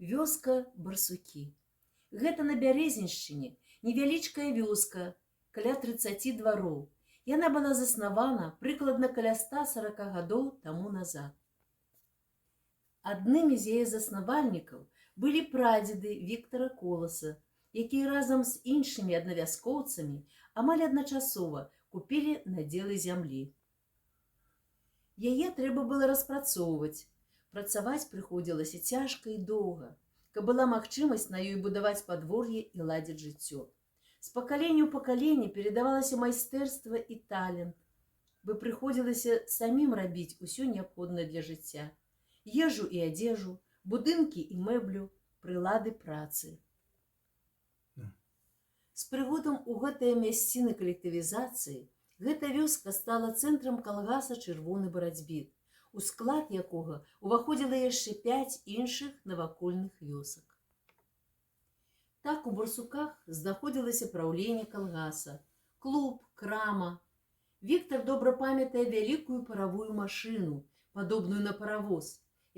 Вёска Барсукі. Гэта на Бярэзіншчыне невялічкая вёска, каля 30 двароў. Яна была заснавана прыкладна каля 140 гадоў таму назад. Аднымі з яе заснавальнікаў былі прадзеды Віктара Коласа, якія разам з іншымі аднавяскоўцамі амаль адначасова купілі надзелы зямлі. Яе трэба было распрацоўваць. Працаваць прыходзілася цяжка і доўга, каб была магчымасць на ёй будаваць падвор'е і ладзіць жыццё. З пакалення ў пакаленне перадавалася майстэрства і талент, бо прыходзілася самім рабіць усё неабходнае для жыцця: ежу і адзежу, будынкі і мэблю, прылады працы. З прыходам у гэтыя мясціны калектывізацыі гэта вёска стала цэнтрам калгаса «Чырвоны барацьбіт», у склад якога ўваходзіла яшчэ 5 іншых навакольных вёсак. Так у Барсуках знаходзілася праўленне калгаса, клуб, крама. Віктар добра памятае вялікую паравую машыну, падобную на паравоз,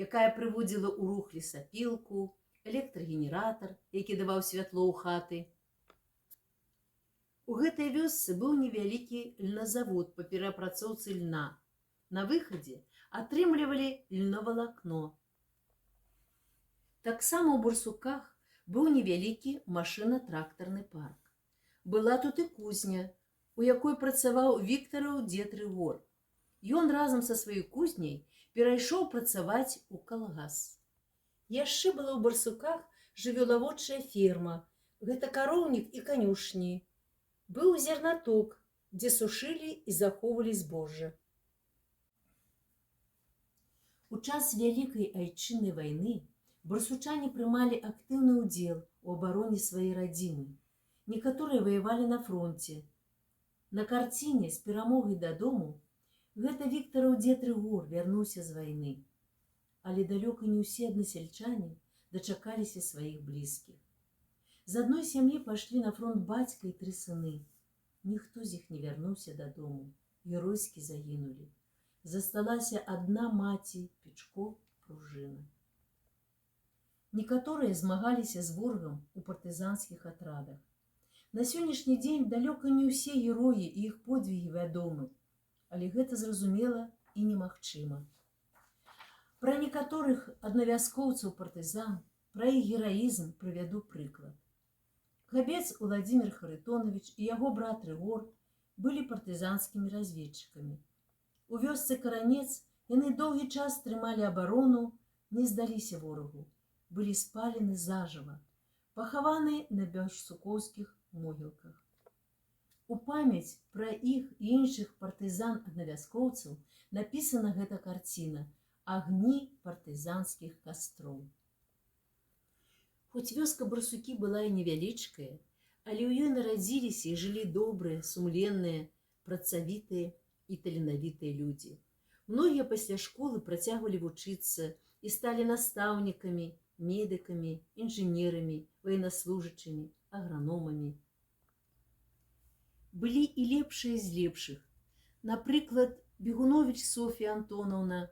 якая прыводзіла ў рух лесапілку, электрагенератар, які даваў святло ў хаты. У гэтай вёсцы быў невялікі льназавод па перапрацоўцы льна. На выхадзе атрымлівалі льновалакно. Таксама ў Барсуках быў невялікі машына-трактарны парк. Была тут і кузня, у якой працаваў Віктараў дзед Рыгор. Ён разам са сваёй кузняй перайшоў працаваць у калгас. Яшчэ была ў Барсуках жывёлаводчая ферма, гэта кароўнік і канюшні. Быў зернаток, дзе сушылі і захоўвалі збожжа. У час Вялікай Айчыннай вайны барсучане прымалі актыўны ўдзел у абароне сваёй радзімы. Некаторыя ваявалі на фронце. На карціне «З перамогай дадому» гэта Віктараў дзед Рыгор вярнуўся з вайны. Але далёка не ўсе аднасельчане дачакаліся сваіх блізкіх. З адной сям'і пайшлі на фронт бацька і 3 сыны. Ніхто з іх не вярнуўся дадому, геройскі загінулі. Засталася адна маці, Печко, Пружына. Некаторыя змагаліся з ворагам у партызанскіх атрадах. На сённяшні дзень далёка не ўсе героі і іх подвігі вядомы, але гэта зразумела і немагчыма. Пра некаторых аднавяскоўцаў партызан, пра іх гераізм прывяду прыклад. Кабец Уладзімір Харытонович і яго брат Рыгор былі партызанскімі разведчыкамі. У вёсцы Каранец яны доўгі час трымалі абарону, не здаліся ворагу, былі спалены зажыва, пахаваны на барсукоўскіх могілках. У памяць пра іх і іншых партызан-аднавяскоўцаў напісана гэта карціна «Агні партызанскіх кастроў». Хоць вёска Барсукі была і невялічкая, але ў ёй нарадзіліся і жылі добрыя, сумленныя, працавітыя і таленавітыя людзі. Многія пасля школы працягвалі вучыцца і сталі настаўнікамі, медыкамі, інжынерамі, ваеннаслужачымі, аграномамі. Былі і лепшыя з лепшых. Напрыклад, Бегуновіч Соф'я Антонаўна,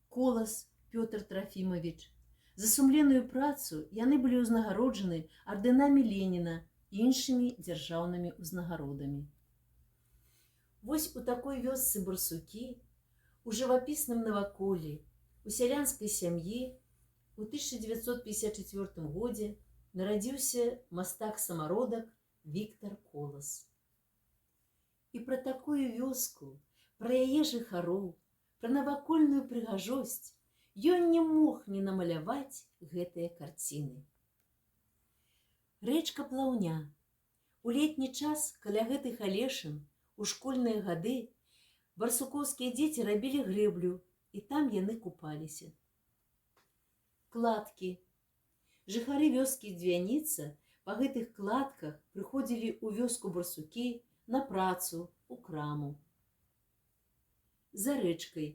Колас Пётр Трафімавіч. За сумленную працу яны былі ўзнагароджаны ардэнамі Леніна і іншымі дзяржаўнымі ўзнагародамі. Вось у такой вёсцы Барсукі, у жывапісным наваколлі, у сялянскай сям'і у 1954 годзе нарадзіўся мастак-самародак Віктар Колас. І пра такую вёску, пра яе жыхароў, пра навакольную прыгажосць ён не мог не намаляваць гэтыя карціны. Рэчка Плаўня. У летні час каля гэтых алешын у школьныя гады барсукоўскія дзеці рабілі грэблю, і там яны купаліся. Кладкі. Жыхары вёскі Дзвяніца па гэтых кладках прыходзілі ў вёску Барсукі на працу, у краму. За рэчкай.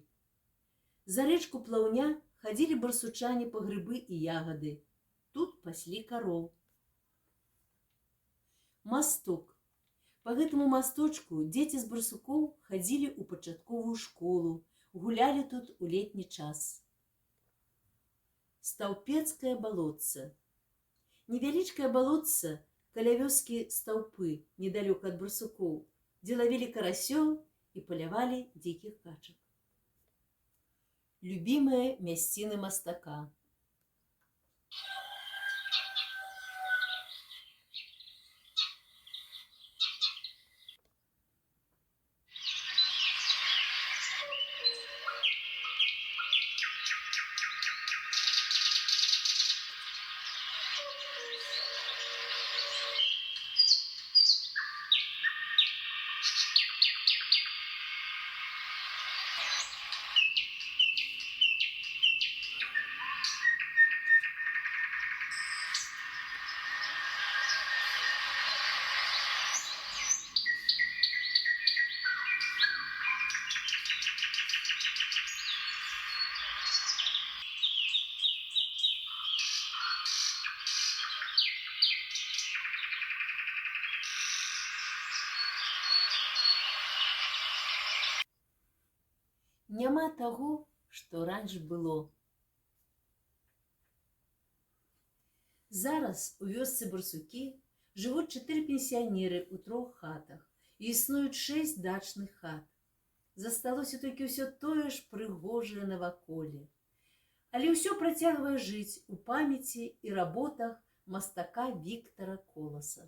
За рэчку Плаўня хадзілі барсучане па грыбы і ягады. Тут паслі кароў. Масток. Па гэтаму масточку дзеці з Барсукоў хадзілі ў пачатковую школу, гулялі тут у летні час. стаўпецкае балотца. Невялічкае балотца каля вёскі Стаўпы, недалёка ад Барсукоў, дзе лавілі карасёў і палявалі дзікіх качак. Любімыя мясціны мастака. Няма таго, што раньш было. Зараз у вёсцы Барсукі жывуць 4 пенсіянеры ў 3 хатах і існуюць 6 дачных хат. Засталося толькі ўсё тое ж прыгожае наваколле. Але ўсё працягвае жыць у памяці і работах мастака Віктара Коласа.